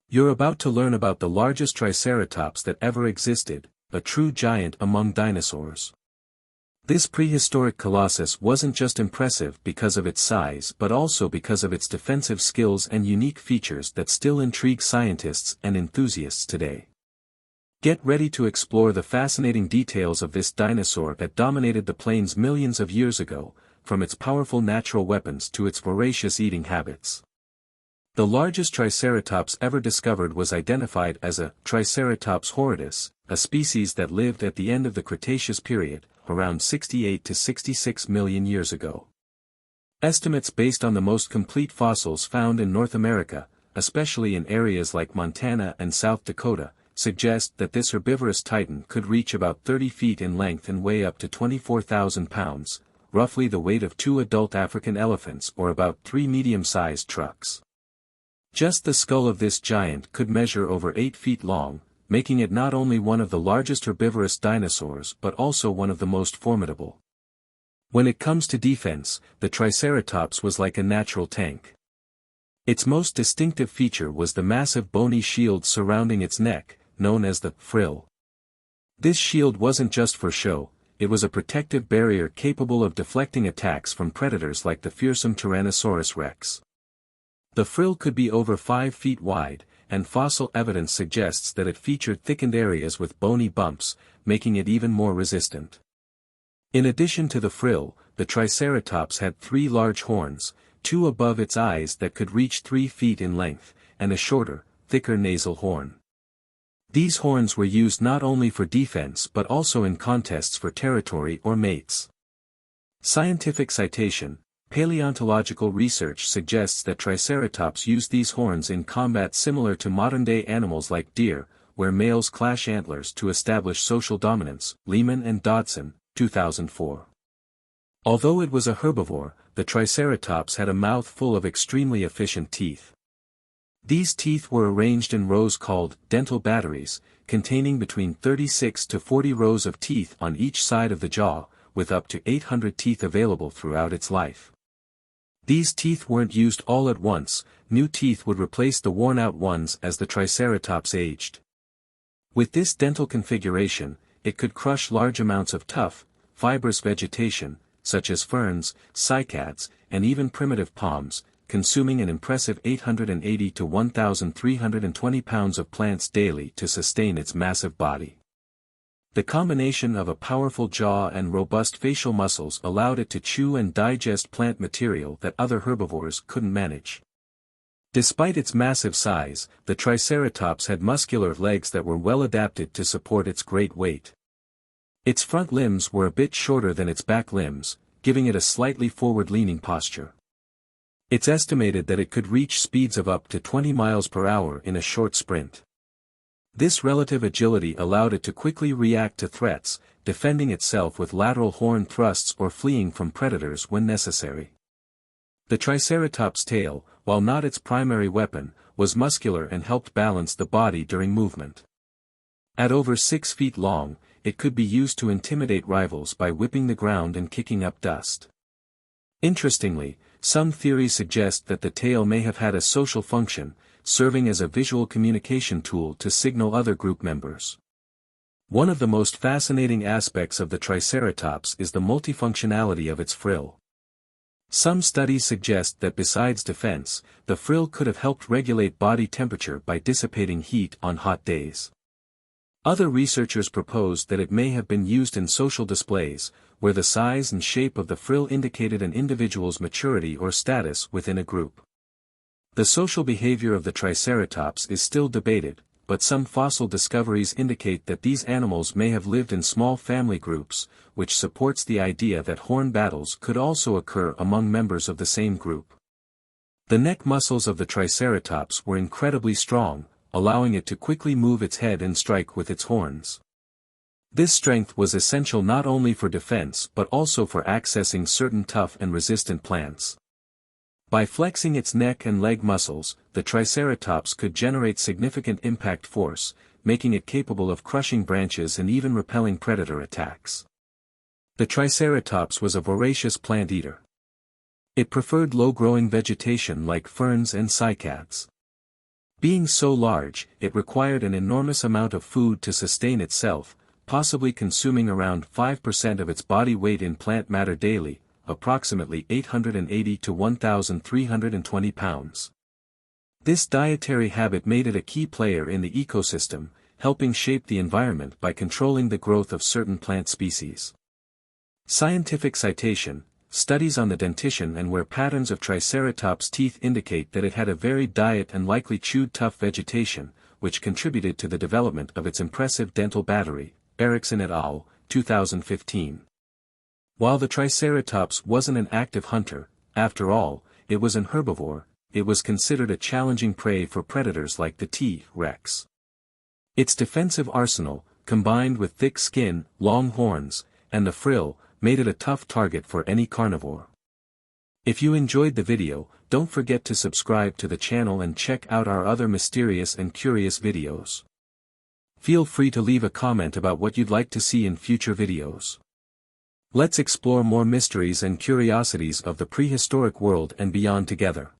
You're about to learn about the largest Triceratops that ever existed, a true giant among dinosaurs. This prehistoric colossus wasn't just impressive because of its size but also because of its defensive skills and unique features that still intrigue scientists and enthusiasts today. Get ready to explore the fascinating details of this dinosaur that dominated the plains millions of years ago, from its powerful natural weapons to its voracious eating habits. The largest Triceratops ever discovered was identified as a Triceratops horridus, a species that lived at the end of the Cretaceous period, around 68 to 66 million years ago. Estimates based on the most complete fossils found in North America, especially in areas like Montana and South Dakota, suggest that this herbivorous titan could reach about 30 feet in length and weigh up to 24,000 pounds, roughly the weight of 2 adult African elephants or about 3 medium-sized trucks. Just the skull of this giant could measure over 8 feet long, making it not only one of the largest herbivorous dinosaurs but also one of the most formidable. When it comes to defense, the Triceratops was like a natural tank. Its most distinctive feature was the massive bony shield surrounding its neck, known as the frill. This shield wasn't just for show, it was a protective barrier capable of deflecting attacks from predators like the fearsome Tyrannosaurus rex. The frill could be over 5 feet wide, and fossil evidence suggests that it featured thickened areas with bony bumps, making it even more resistant. In addition to the frill, the Triceratops had 3 large horns, 2 above its eyes that could reach 3 feet in length, and a shorter, thicker nasal horn. These horns were used not only for defense but also in contests for territory or mates. Scientific citation: Paleontological research suggests that Triceratops used these horns in combat similar to modern-day animals like deer, where males clash antlers to establish social dominance. Lehman and Dodson, 2004. Although it was a herbivore, the Triceratops had a mouth full of extremely efficient teeth. These teeth were arranged in rows called dental batteries, containing between 36 to 40 rows of teeth on each side of the jaw, with up to 800 teeth available throughout its life. These teeth weren't used all at once, new teeth would replace the worn-out ones as the Triceratops aged. With this dental configuration, it could crush large amounts of tough, fibrous vegetation, such as ferns, cycads, and even primitive palms, consuming an impressive 880 to 1,320 pounds of plants daily to sustain its massive body. The combination of a powerful jaw and robust facial muscles allowed it to chew and digest plant material that other herbivores couldn't manage. Despite its massive size, the Triceratops had muscular legs that were well adapted to support its great weight. Its front limbs were a bit shorter than its back limbs, giving it a slightly forward-leaning posture. It's estimated that it could reach speeds of up to 20 miles per hour in a short sprint. This relative agility allowed it to quickly react to threats, defending itself with lateral horn thrusts or fleeing from predators when necessary. The Triceratops' tail, while not its primary weapon, was muscular and helped balance the body during movement. At over 6 feet long, it could be used to intimidate rivals by whipping the ground and kicking up dust. Interestingly, some theories suggest that the tail may have had a social function, serving as a visual communication tool to signal other group members. One of the most fascinating aspects of the Triceratops is the multifunctionality of its frill. Some studies suggest that besides defense, the frill could have helped regulate body temperature by dissipating heat on hot days. Other researchers propose that it may have been used in social displays, where the size and shape of the frill indicated an individual's maturity or status within a group. The social behavior of the Triceratops is still debated, but some fossil discoveries indicate that these animals may have lived in small family groups, which supports the idea that horn battles could also occur among members of the same group. The neck muscles of the Triceratops were incredibly strong, allowing it to quickly move its head and strike with its horns. This strength was essential not only for defense but also for accessing certain tough and resistant plants. By flexing its neck and leg muscles, the Triceratops could generate significant impact force, making it capable of crushing branches and even repelling predator attacks. The Triceratops was a voracious plant eater. It preferred low-growing vegetation like ferns and cycads. Being so large, it required an enormous amount of food to sustain itself, possibly consuming around 5% of its body weight in plant matter daily, approximately 880 to 1,320 pounds. This dietary habit made it a key player in the ecosystem, helping shape the environment by controlling the growth of certain plant species. Scientific citation: studies on the dentition and wear patterns of Triceratops' teeth indicate that it had a varied diet and likely chewed tough vegetation, which contributed to the development of its impressive dental battery. Erickson et al., 2015. While the Triceratops wasn't an active hunter, after all, it was an herbivore, it was considered a challenging prey for predators like the T-Rex. Its defensive arsenal, combined with thick skin, long horns, and the frill, made it a tough target for any carnivore. If you enjoyed the video, don't forget to subscribe to the channel and check out our other mysterious and curious videos. Feel free to leave a comment about what you'd like to see in future videos. Let's explore more mysteries and curiosities of the prehistoric world and beyond together.